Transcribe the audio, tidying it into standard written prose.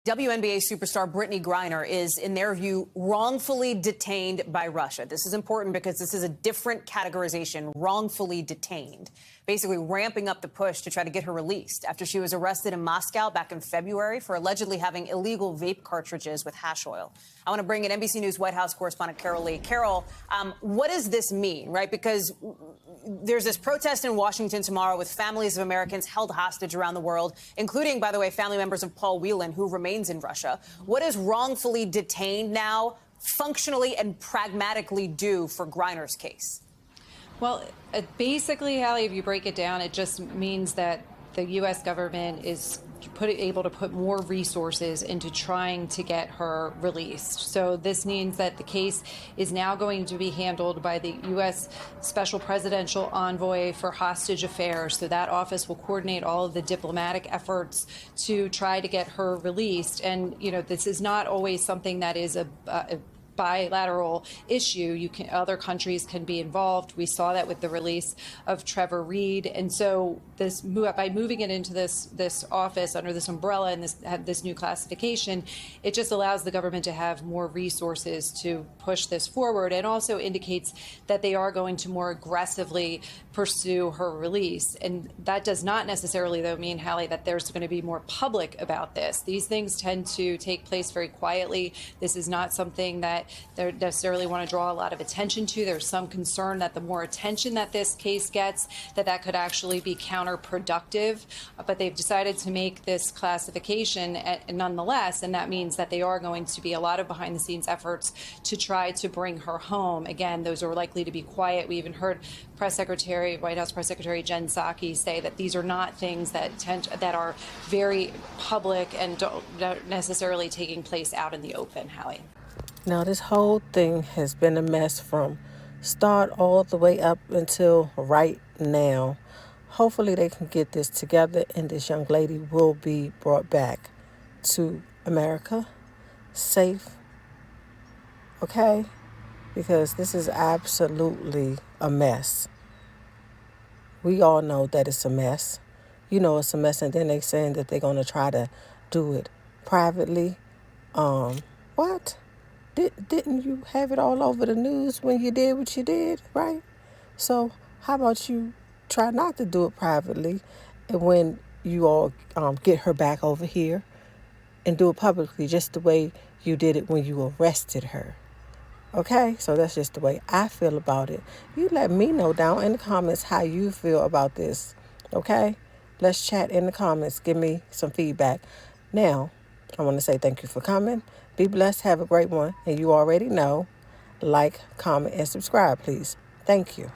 WNBA superstar Brittney Griner is, in their view, wrongfully detained by Russia. This is important because this is a different categorization, wrongfully detained, basically ramping up the push to try to get her released after she was arrested in Moscow back in February for allegedly having illegal vape cartridges with hash oil. I want to bring in NBC News White House correspondent Carol Lee. Carol, what does this mean, right? Because there's this protest in Washington tomorrow with families of Americans held hostage around the world, including, by the way, family members of Paul Whelan, who remains in Russia. What does wrongfully detained now functionally and pragmatically do for Griner's case? Well, basically, Hallie, if you break it down, it just means that the U.S. government is able to put more resources into trying to get her released. So this means that the case is now going to be handled by the U.S. Special Presidential Envoy for Hostage Affairs. So that office will coordinate all of the diplomatic efforts to try to get her released. And, you know, this is not always something that is a bilateral issue. Other countries can be involved. We saw that with the release of Trevor Reed, and so by moving it into this office under this umbrella and this new classification, it just allows the government to have more resources to push this forward, and also indicates that they are going to more aggressively pursue her release. And that does not necessarily, though, mean, Hallie, that there's going to be more public about this. These things tend to take place very quietly. This is not something that they necessarily want to draw a lot of attention to. There's some concern that the more attention that this case gets, that could actually be counterproductive. But they've decided to make this classification nonetheless, and that means that they are going to be a lot of behind-the-scenes efforts to try to bring her home. Again, those are likely to be quiet. We even heard White House Press Secretary Jen Psaki say that these are not things that are very public and don't necessarily taking place out in the open, Hallie. Now, this whole thing has been a mess from start all the way up until right now. Hopefully they can get this together and this young lady will be brought back to America safe, okay? Because this is absolutely a mess. We all know that it's a mess. You know it's a mess, and then they're saying that they're going to try to do it privately. What? Didn't you have it all over the news when you did what you did, right? So how about you try not to do it privately, and when you all get her back over here, and do it publicly just the way you did it when you arrested her. Okay? So that's just the way I feel about it. You let me know down in the comments how you feel about this. Okay? Let's chat in the comments. Give me some feedback. Now, I want to say thank you for coming. Be blessed. Have a great one. And you already know, like, comment, and subscribe, please. Thank you.